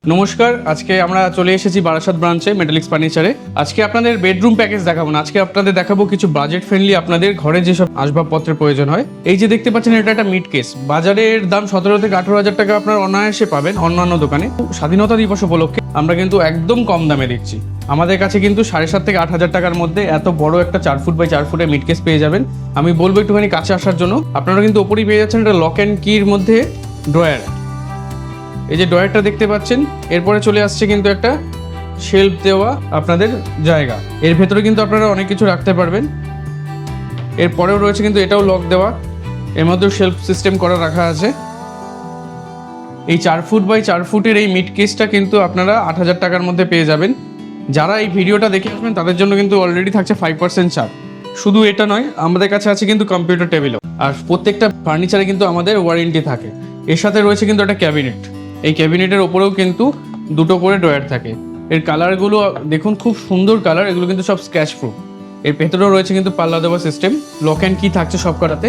নমস্কার, আজকে আমরা চলে এসেছি বারাসাত ব্রাঞ্চে মেটালিক্স ফার্নিচারে। আজকে আপনাদের বেডরুম প্যাকেজ দেখাবো না, আজকে আপনাদের দেখাবো কিছু বাজেট ফ্রেন্ডলি আপনাদের ঘরে যেসব আসবাবপত্রের প্রয়োজন হয়। এই যে দেখতে পাচ্ছেন, এটা একটা মিড কেস। বাজারের দাম 17 থেকে 18,000 টাকা আপনার অনায়াসে পাবেন অন্যান্য দোকানে। স্বাধীনতা দিবস উপলক্ষে আমরা কিন্তু একদম কম দামে দিচ্ছি। আমাদের কাছে কিন্তু 7,500 থেকে 8,000 টাকার মধ্যে এত বড় একটা 4 ফুট বাই 4 ফুটের মিড কেস পেয়ে যাবেন। আমি বলবো একটুখানি কাছে আসার জন্য। আপনারা কিন্তু ওপরেই পেয়ে যাচ্ছেন এটা লক অ্যান্ড কির মধ্যে ড্রয়ার। এই যে ড্রয়ারটা দেখতে পাচ্ছেন, এরপরে চলে আসছে কিন্তু একটা শেলফ দেওয়া আপনাদের জায়গা। এর ভেতরে কিন্তু আপনারা অনেক কিছু রাখতে পারবেন। এরপরেও রয়েছে কিন্তু এটাও লক দেওয়া, এর মধ্যেও শেলফ সিস্টেম করা রাখা আছে। এই 4 ফুট বাই 4 ফুটের এই মিড কেসটা কিন্তু আপনারা 8,000 টাকার মধ্যে পেয়ে যাবেন। যারা এই ভিডিওটা দেখে আসবেন তাদের জন্য কিন্তু অলরেডি থাকছে 5% ছাড়। শুধু এটা নয়, আমাদের কাছে আছে কিন্তু কম্পিউটার টেবিলও। আর প্রত্যেকটা ফার্নিচারে কিন্তু আমাদের ওয়ারেন্টি থাকে। এর সাথে রয়েছে কিন্তু একটা ক্যাবিনেট। এই ক্যাবিনেটের ওপরেও কিন্তু দুটো করে ড্রয়ার থাকে। এর কালারগুলো দেখুন, খুব সুন্দর কালার। এগুলো কিন্তু সব স্ক্র্যাচ প্রুফ। এর ভেতরেও রয়েছে কিন্তু পাল্লা দেওয়া সিস্টেম, লক অ্যান্ড কি থাকছে সব কটাতে।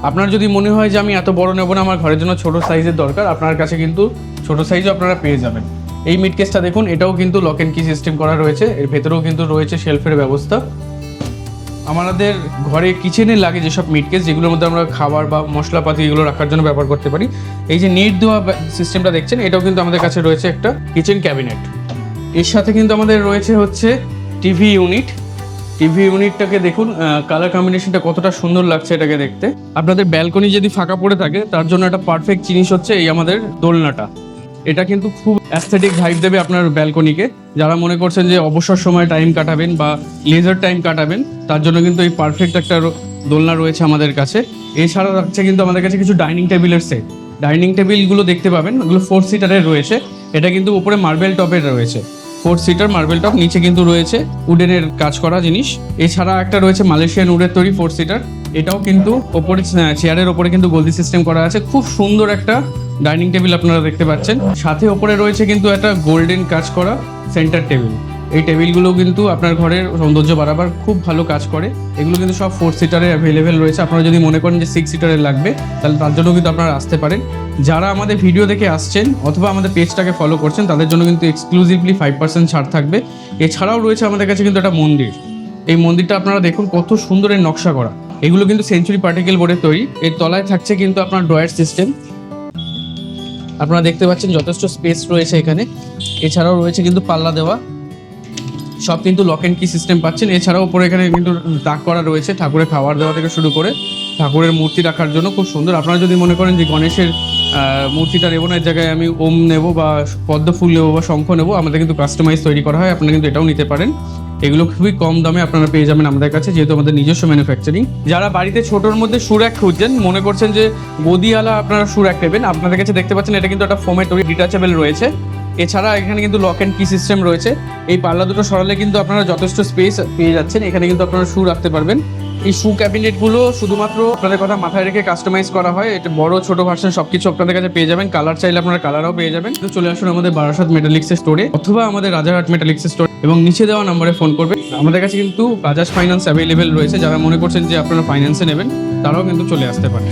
আপনার যদি মনে হয় যে আমি এত বড় নেব না, আমার ঘরের জন্য ছোট সাইজের দরকার, আপনার কাছে কিন্তু ছোট সাইজও আপনারা পেয়ে যাবেন। এই মিড কেসটা দেখুন, এটাও কিন্তু লক অ্যান্ড কি সিস্টেম করা রয়েছে। এর ভেতরেও কিন্তু রয়েছে শেলফের ব্যবস্থা। আমাদের ঘরে কিচেনে লাগে যেসব মিড কেস, যেগুলোর মধ্যে আমরা খাবার বা মশলাপাতি এগুলো রাখার জন্য ব্যবহার করতে পারি। এই যে নেট দেওয়া সিস্টেমটা দেখছেন, এটাও কিন্তু আমাদের কাছে রয়েছে একটা কিচেন ক্যাবিনেট। এর সাথে কিন্তু আমাদের রয়েছে হচ্ছে টিভি ইউনিট। টিভি ইউনিটটাকে দেখুন, কালার কম্বিনেশনটা কতটা সুন্দর লাগছে এটাকে দেখতে। আপনাদের ব্যালকনি যদি ফাঁকা পড়ে থাকে, তার জন্য একটা পারফেক্ট জিনিস হচ্ছে এই আমাদের দোলনাটা। এটা কিন্তু খুব অ্যাস্থেটিক ভাইব দেবে আপনার ব্যালকনিকে। যারা মনে করছেন যে অবসর সময় টাইম কাটাবেন বা লেজার টাইম কাটাবেন, তার জন্য কিন্তু এই পারফেক্ট একটা দোলনা রয়েছে আমাদের কাছে। এছাড়া থাকছে কিন্তু আমাদের কাছে কিছু ডাইনিং টেবিলের সেট। ডাইনিং টেবিলগুলো দেখতে পাবেন, ওগুলো 4 সিটারের রয়েছে। এটা কিন্তু উপরে মার্বেল টপের রয়েছে। 4 সিটার মার্বেল টপ, নিচে কিন্তু রয়েছে উডেনের কাজ করা জিনিস। এছাড়া একটা রয়েছে মালয়েশিয়ান উডের তৈরি 4 সিটার। এটাও কিন্তু ওপরে চেয়ারের ওপরে কিন্তু গলদি সিস্টেম করা আছে। খুব সুন্দর একটা ডাইনিং টেবিল আপনারা দেখতে পাচ্ছেন। সাথে ওপরে রয়েছে কিন্তু একটা গোল্ডেন কাজ করা সেন্টার টেবিল। এই টেবিলগুলো কিন্তু আপনার ঘরের সৌন্দর্য বাড়াবার খুব ভালো কাজ করে। এগুলো কিন্তু সব 4 সিটারে অ্যাভেলেবেল রয়েছে। আপনারা যদি মনে করেন যে 6 সিটারের লাগবে, তাহলে তার জন্য কিন্তু আপনারা আসতে পারেন। যারা আমাদের ভিডিও দেখে আসছেন অথবা আমাদের পেজটাকে ফলো করছেন, তাদের জন্য কিন্তু এক্সক্লুসিভলি 5% ছাড় থাকবে। এছাড়াও রয়েছে আমাদের কাছে কিন্তু একটা মন্দির। এই মন্দিরটা আপনারা দেখুন, কত সুন্দর এর নকশা করা। এগুলো কিন্তু সেঞ্চুরি পার্টিকেল বোর্ডের তৈরি। এর তলায় থাকছে কিন্তু আপনার ড্রয়ার সিস্টেম। আপনারা দেখতে পাচ্ছেন যথেষ্ট স্পেস রয়েছে এখানে। এছাড়াও রয়েছে কিন্তু পাল্লা দেওয়া, সব কিন্তু লক অ্যান্ড কি সিস্টেম পাচ্ছেন। এছাড়াও উপরে এখানে কিন্তু তাক করা রয়েছে, ঠাকুরের খাবার দেওয়া থেকে শুরু করে ঠাকুরের মূর্তি রাখার জন্য খুব সুন্দর। আপনারা যদি মনে করেন যে গণেশের মূর্তিটা নেবো না, এর জায়গায় আমি ওম নেবো বা পদ্ম ফুল নেবো বা শঙ্খ নেবো, আমাদের কিন্তু কাস্টমাইজ তৈরি করা হয়। আপনারা কিন্তু এটাও নিতে পারেন। এগুলো খুবই কম দামে আপনারা পেয়ে যাবেন আমাদের কাছে, যেহেতু আমাদের নিজস্ব ম্যানুফ্যাকচারিং। যারা বাড়িতে ছোটোর মধ্যে সুরাক খুঁজছেন, মনে করছেন যে গদিওয়ালা আপনারা সুরাক নেবেন, আপনাদের কাছে দেখতে পাচ্ছেন এটা কিন্তু একটা ফোমের তৈরি ডিটাচেবল রয়েছে। এছাড়া এখানে কিন্তু লক অ্যান্ড কি সিস্টেম রয়েছে। এই পাল্লা দুটো সরালে কিন্তু আপনারা যথেষ্ট স্পেস পেয়ে যাচ্ছেন। এখানে কিন্তু আপনারা শু রাখতে পারবেন। এই শু ক্যাবিনেটগুলো শুধুমাত্র আপনাদের কথা মাথায় রেখে কাস্টমাইজ করা হয়। এটা বড় ছোট ভার্সন সবকিছু আপনাদের কাছে পেয়ে যাবেন। কালার চাইলে আপনারা কালারও পেয়ে যাবেন। তো চলে আসুন আমাদের বারাসাত মেটালিক্সের স্টোরে অথবা আমাদের রাজারহাট মেটালিক্সের স্টোরে, এবং নিচে দেওয়া নম্বরে ফোন করবেন। আমাদের কাছে কিন্তু বাজাজ ফাইন্যান্স অ্যাভেলেবেল রয়েছে। যারা মনে করছেন যে আপনারা ফাইন্যান্সে নেবেন, তারাও কিন্তু চলে আসতে পারেন।